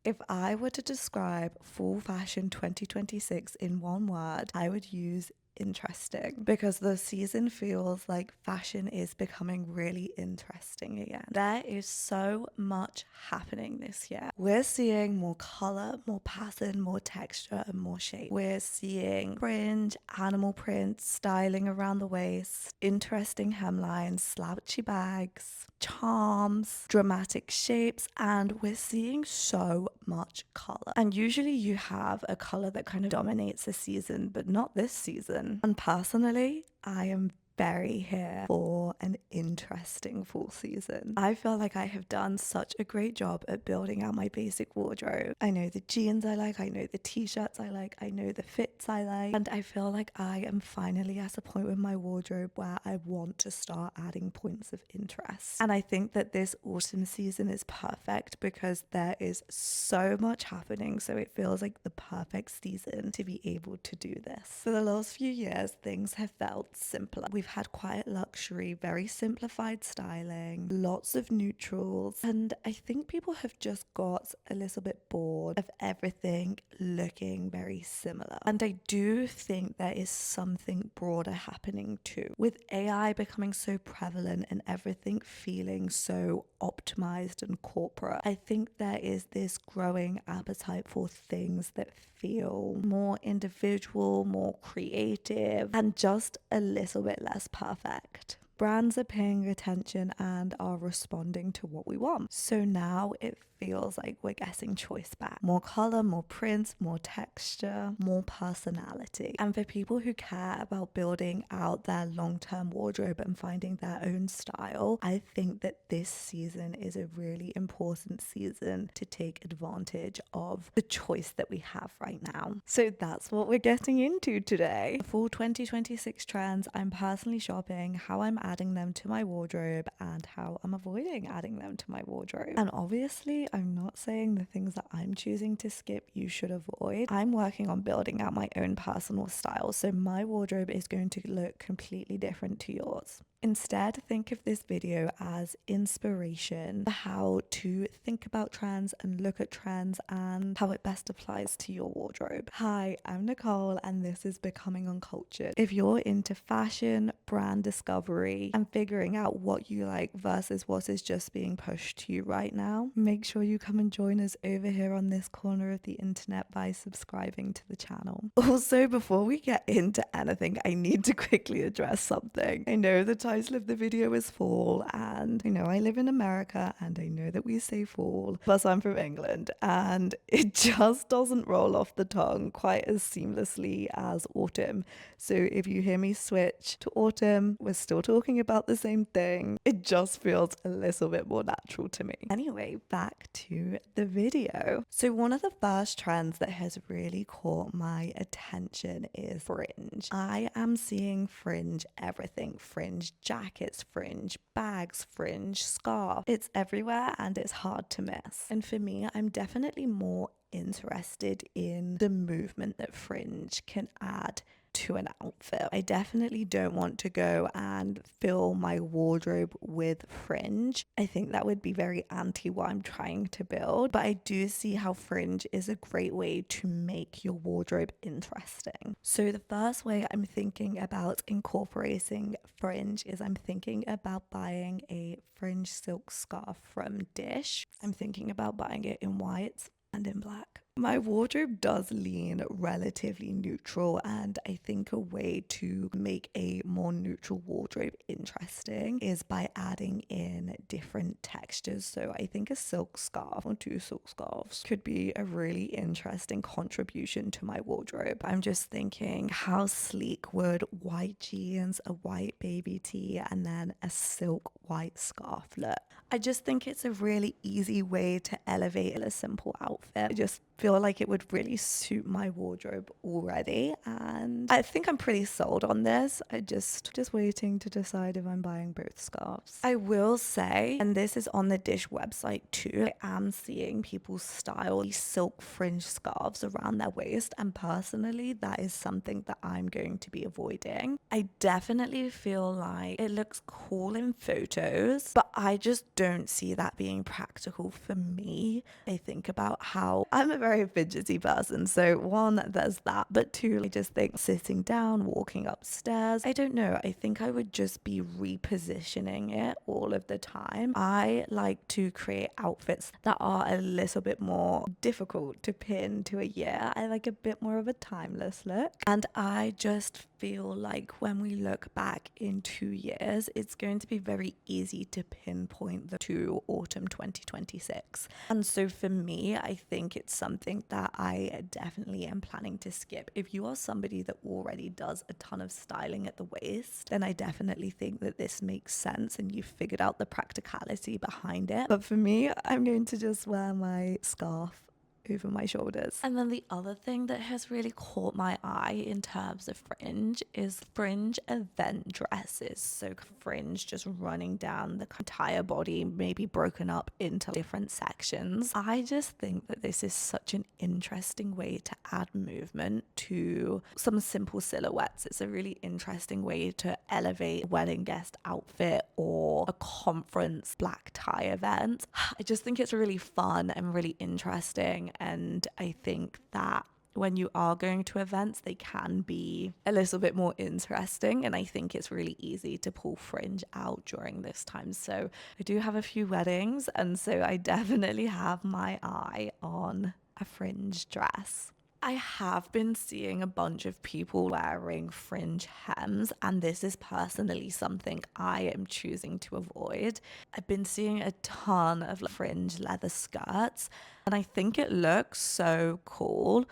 If I were to describe fall fashion 2026 in one word, I would use interesting, because the season feels like fashion is becoming really interesting again. There is so much happening this year. We're seeing more color, more pattern, more texture, and more shape. We're seeing fringe, animal prints, styling around the waist, interesting hemlines, slouchy bags, charms, dramatic shapes, and we're seeing so much color. And usually you have a color that kind of dominates a season, but not this season. And personally, I am very here for an interesting fall season. I feel like I have done such a great job at building out my basic wardrobe. I know the jeans I like, I know the t-shirts I like, I know the fits I like, and I feel like I am finally at a point with my wardrobe where I want to start adding points of interest. And I think that this autumn season is perfect because there is so much happening, so it feels like the perfect season to be able to do this. For the last few years, things have felt simpler. We've had quiet luxury, very simplified styling, lots of neutrals, and I think people have just got a little bit bored of everything looking very similar. And I do think there is something broader happening too. With AI becoming so prevalent and everything feeling so optimized and corporate, I think there is this growing appetite for things that feel more individual, more creative, and just a little bit less perfect. Brands are paying attention and are responding to what we want. So now it feels like we're getting choice back. More color, more prints, more texture, more personality. And for people who care about building out their long-term wardrobe and finding their own style, I think that this season is a really important season to take advantage of the choice that we have right now. So that's what we're getting into today. For 2026 trends, I'm personally shopping, how I'm adding them to my wardrobe, and how I'm avoiding adding them to my wardrobe. And obviously, I'm not saying the things that I'm choosing to skip you should avoid. I'm working on building out my own personal style, so my wardrobe is going to look completely different to yours. Instead, think of this video as inspiration for how to think about trends and look at trends and how it best applies to your wardrobe. Hi, I'm Nicole and this is Becoming Uncultured. If you're into fashion, brand discovery, and figuring out what you like versus what is just being pushed to you right now, make sure you come and join us over here on this corner of the internet by subscribing to the channel. Also, before we get into anything, I need to quickly address something. I know the title of the video is fall, and I know I live in America and I know that we say fall, plus I'm from England and it just doesn't roll off the tongue quite as seamlessly as autumn. So if you hear me switch to autumn, we're still talking about the same thing. It just feels a little bit more natural to me. Anyway, back to the video. So one of the first trends that has really caught my attention is fringe. I am seeing fringe everything. Fringe jackets, fringe bags, fringe scarf. It's everywhere and it's hard to miss. And for me, I'm definitely more interested in the movement that fringe can add to an outfit. I definitely don't want to go and fill my wardrobe with fringe. I think that would be very anti what I'm trying to build, but I do see how fringe is a great way to make your wardrobe interesting. So the first way I'm thinking about incorporating fringe is I'm thinking about buying a fringe silk scarf from Dish. I'm thinking about buying it in white and in black. My wardrobe does lean relatively neutral, and I think a way to make a more neutral wardrobe interesting is by adding in different textures. So I think a silk scarf or two silk scarves could be a really interesting contribution to my wardrobe. I'm just thinking, how sleek would white jeans, a white baby tee, and then a silk white scarf look? I just think it's a really easy way to elevate a simple outfit. I just feel feel like it would really suit my wardrobe already, and I think I'm pretty sold on this. I just waiting to decide if I'm buying both scarves. I will say, and this is on the Dish website too, I am seeing people style these silk fringe scarves around their waist, and personally that is something that I'm going to be avoiding. I definitely feel like it looks cool in photos, but I just don't see that being practical for me. I think about how I'm a very fidgety person, so one, there's that, but two, I just think sitting down, walking upstairs, I don't know, I think I would just be repositioning it all of the time. I like to create outfits that are a little bit more difficult to pin to a year. I like a bit more of a timeless look, and I just feel like when we look back in 2 years, it's going to be very easy to pinpoint the to autumn 2026. And so for me, I think it's something that I definitely am planning to skip. If you are somebody that already does a ton of styling at the waist, then I definitely think that this makes sense and you've figured out the practicality behind it. But for me, I'm going to just wear my scarf over my shoulders. And then the other thing that has really caught my eye in terms of fringe is fringe event dresses. So fringe just running down the entire body, maybe broken up into different sections. I just think that this is such an interesting way to add movement to some simple silhouettes. It's a really interesting way to elevate a wedding guest outfit or a conference black tie event. I just think it's really fun and really interesting. And I think that when you are going to events, they can be a little bit more interesting. And I think it's really easy to pull fringe out during this time. So I do have a few weddings, and so I definitely have my eye on a fringe dress. I have been seeing a bunch of people wearing fringe hems, and this is personally something I am choosing to avoid. I've been seeing a ton of fringe leather skirts, and I think it looks so cool.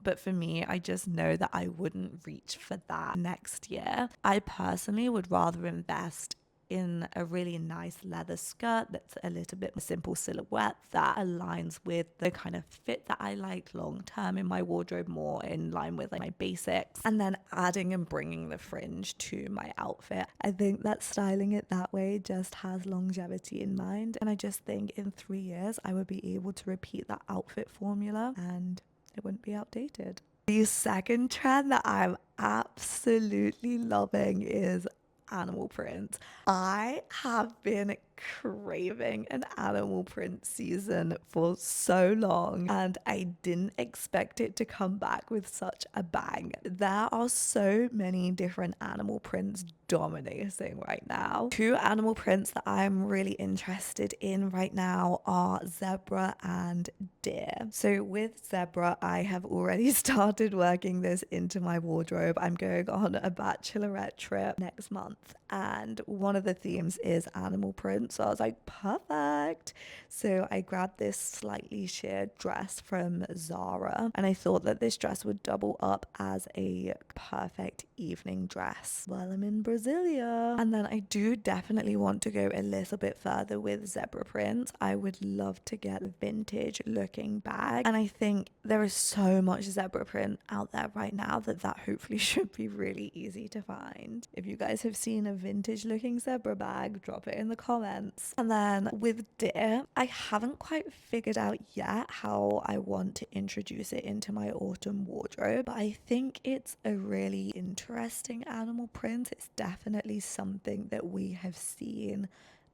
But for me, I just know that I wouldn't reach for that next year. I personally would rather invest in a really nice leather skirt that's a little bit more simple silhouette that aligns with the kind of fit that I like long term in my wardrobe, more in line with my basics, and then adding and bringing the fringe to my outfit. I think that styling it that way just has longevity in mind, and I just think in 3 years I would be able to repeat that outfit formula and it wouldn't be outdated. The second trend that I'm absolutely loving is animal print. I have been craving an animal print season for so long, and I didn't expect it to come back with such a bang. There are so many different animal prints dominating right now. Two animal prints that I'm really interested in right now are zebra and deer. So with zebra, I have already started working this into my wardrobe. I'm going on a bachelorette trip next month, and one of the themes is animal print. So I was like, perfect. So I grabbed this slightly sheer dress from Zara, and I thought that this dress would double up as a perfect evening dress while I'm in Brasilia. And then I do definitely want to go a little bit further with zebra print. I would love to get a vintage looking bag, and I think there is so much zebra print out there right now that hopefully should be really easy to find. If you guys have seen a vintage looking zebra bag, drop it in the comments. And then with deer, I haven't quite figured out yet how I want to introduce it into my autumn wardrobe, but I think it's a really interesting animal print. It's definitely something that we have seen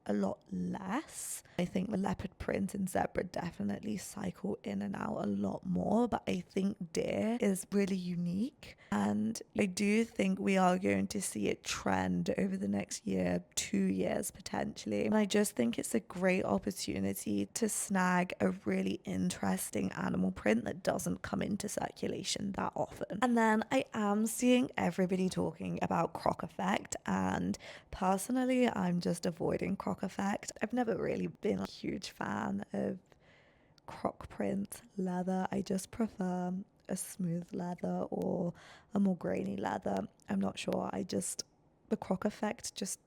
a lot less. I think the leopard print and zebra definitely cycle in and out a lot more, but I think deer is really unique, and I do think we are going to see it trend over the next year, 2 years potentially. And I just think it's a great opportunity to snag a really interesting animal print that doesn't come into circulation that often. And then I am seeing everybody talking about croc effect, and personally I'm just avoiding croc effect. I've never really been a huge fan of croc print leather. I just prefer a smooth leather or a more grainy leather. I'm not sure. The croc effect just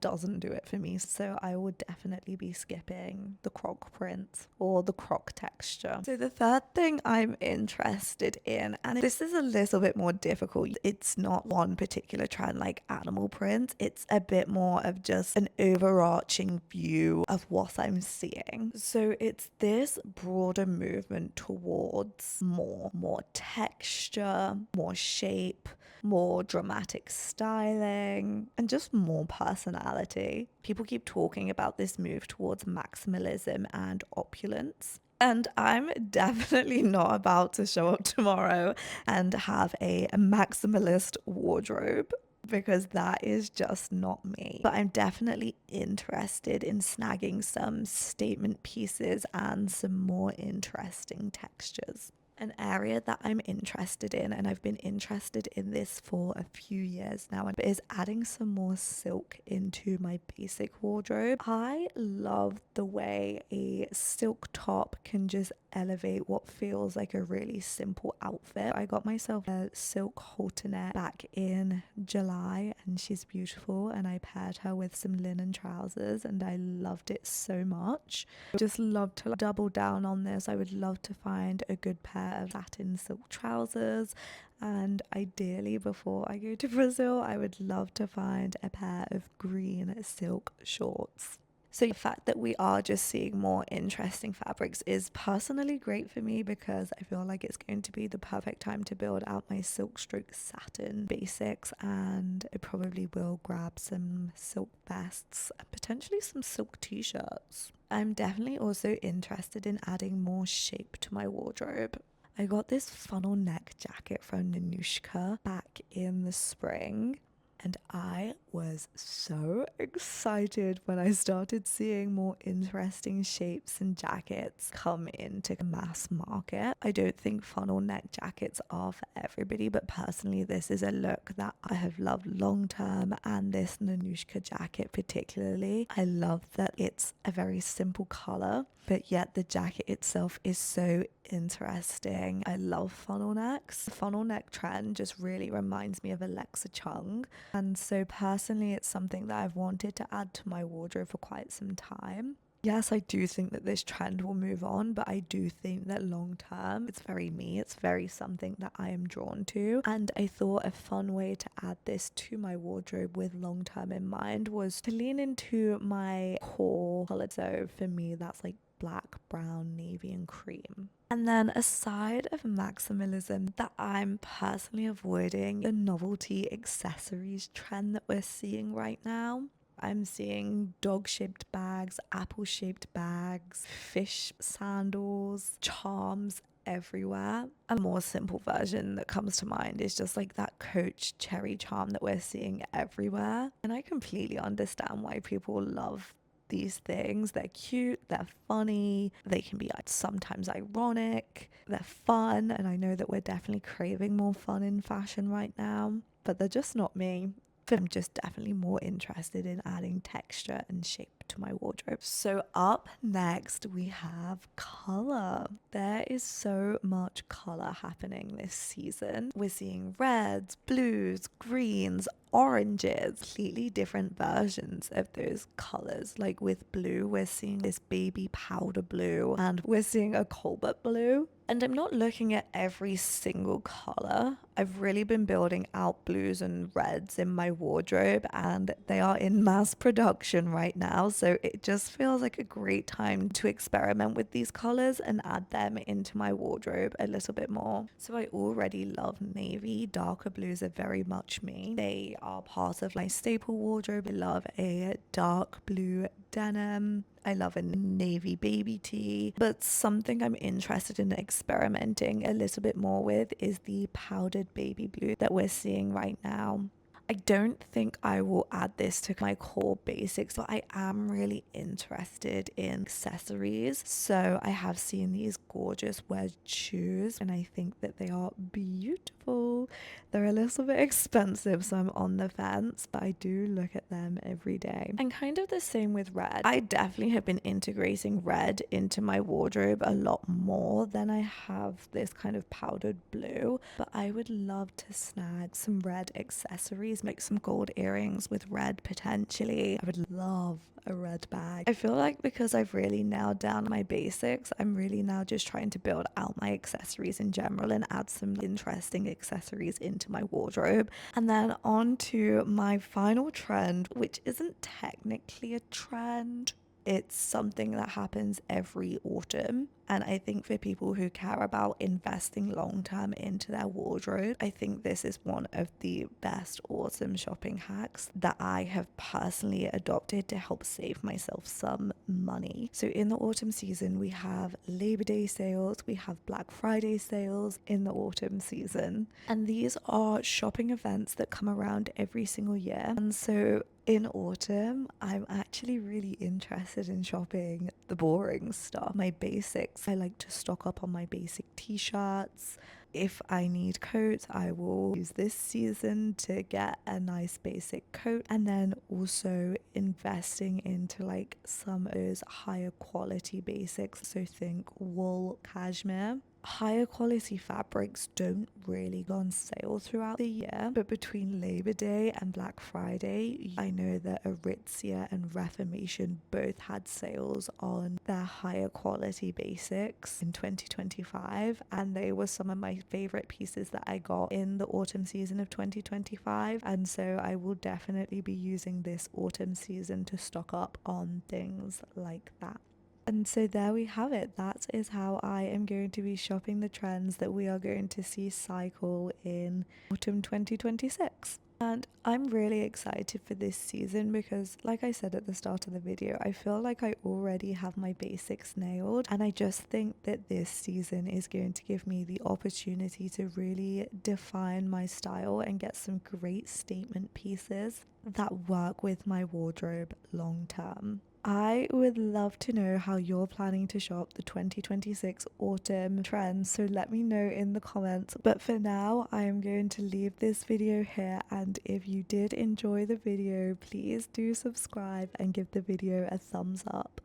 doesn't do it for me. So I would definitely be skipping the croc print or the croc texture. So the third thing I'm interested in, and this is a little bit more difficult, it's not one particular trend like animal print, it's a bit more of just an overarching view of what I'm seeing. So it's this broader movement towards more texture, more shape, more dramatic styling, and just more personality. People keep talking about this move towards maximalism and opulence. And I'm definitely not about to show up tomorrow and have a maximalist wardrobe, because that is just not me. But I'm definitely interested in snagging some statement pieces and some more interesting textures. An area that I'm interested in, and I've been interested in this for a few years now, is adding some more silk into my basic wardrobe. I love the way a silk top can just elevate what feels like a really simple outfit. I got myself a silk halternet back in July, and she's beautiful, and I paired her with some linen trousers and I loved it so much. Just love to double down on this. I would love to find a good pair of satin silk trousers, and ideally before I go to Brazil I would love to find a pair of green silk shorts. So the fact that we are just seeing more interesting fabrics is personally great for me, because I feel like it's going to be the perfect time to build out my silk stroke satin basics, and I probably will grab some silk vests and potentially some silk t-shirts. I'm definitely also interested in adding more shape to my wardrobe. I got this funnel neck jacket from Nanushka back in the spring, and I was so excited when I started seeing more interesting shapes and jackets come into mass market. I don't think funnel neck jackets are for everybody, but personally this is a look that I have loved long term, and this Nanushka jacket particularly. I love that it's a very simple color, but yet the jacket itself is so interesting. I love funnel necks. The funnel neck trend just really reminds me of Alexa Chung, and so personally it's something that I've wanted to add to my wardrobe for quite some time. Yes, I do think that this trend will move on, but I do think that long term, it's very me. It's very something that I am drawn to. And I thought a fun way to add this to my wardrobe with long term in mind was to lean into my core color. So for me, that's like black, brown, navy, and cream. And then aside of maximalism, that I'm personally avoiding the novelty accessories trend that we're seeing right now. I'm seeing dog-shaped bags, apple-shaped bags, fish sandals, charms everywhere. A more simple version that comes to mind is just like that Coach cherry charm that we're seeing everywhere. And I completely understand why people love these things. They're cute, they're funny, they can be like sometimes ironic, they're fun, and I know that we're definitely craving more fun in fashion right now, but they're just not me. I'm just definitely more interested in adding texture and shape to my wardrobe. So up next we have color. There is so much color happening this season. We're seeing reds, blues, greens, oranges, completely different versions of those colors. Like with blue, we're seeing this baby powder blue, and we're seeing a cobalt blue. And I'm not looking at every single color. I've really been building out blues and reds in my wardrobe, and they are in mass production right now. So it just feels like a great time to experiment with these colors and add them into my wardrobe a little bit more. So I already love navy. Darker blues are very much me. They are part of my staple wardrobe. I love a dark blue denim. I love a navy baby tee, but something I'm interested in experimenting a little bit more with is the powdered baby blue that we're seeing right now. I don't think I will add this to my core basics, but I am really interested in accessories. So I have seen these gorgeous wedge shoes, and I think that they are beautiful. cool. They're a little bit expensive, so I'm on the fence, but I do look at them every day. And kind of the same with red. I definitely have been integrating red into my wardrobe a lot more than I have this kind of powdered blue, but I would love to snag some red accessories, make some gold earrings with red potentially. I would love a red bag. I feel like because I've really nailed down my basics, I'm really now just trying to build out my accessories in general and add some interesting accessories into my wardrobe. And then on to my final trend, which isn't technically a trend. It's something that happens every autumn. And I think for people who care about investing long term into their wardrobe, I think this is one of the best autumn shopping hacks that I have personally adopted to help save myself some money. So in the autumn season, we have Labor Day sales, we have Black Friday sales in the autumn season. And these are shopping events that come around every single year. And so in autumn, I'm actually really interested in shopping the boring stuff, my basics. I like to stock up on my basic t-shirts. If I need coats, I will use this season to get a nice basic coat, and then also investing into like some of those higher quality basics. So think wool, cashmere. Higher quality fabrics don't really go on sale throughout the year, but between Labor Day and Black Friday, I know that Aritzia and Reformation both had sales on their higher quality basics in 2025, and they were some of my favorite pieces that I got in the autumn season of 2025. And so I will definitely be using this autumn season to stock up on things like that. And so there we have it. That is how I am going to be shopping the trends that we are going to see cycle in autumn 2026. And I'm really excited for this season because, like I said at the start of the video, I feel like I already have my basics nailed. And I just think that this season is going to give me the opportunity to really define my style and get some great statement pieces that work with my wardrobe long term. I would love to know how you're planning to shop the 2026 autumn trends, so let me know in the comments. But for now, I am going to leave this video here, and if you did enjoy the video, please do subscribe and give the video a thumbs up.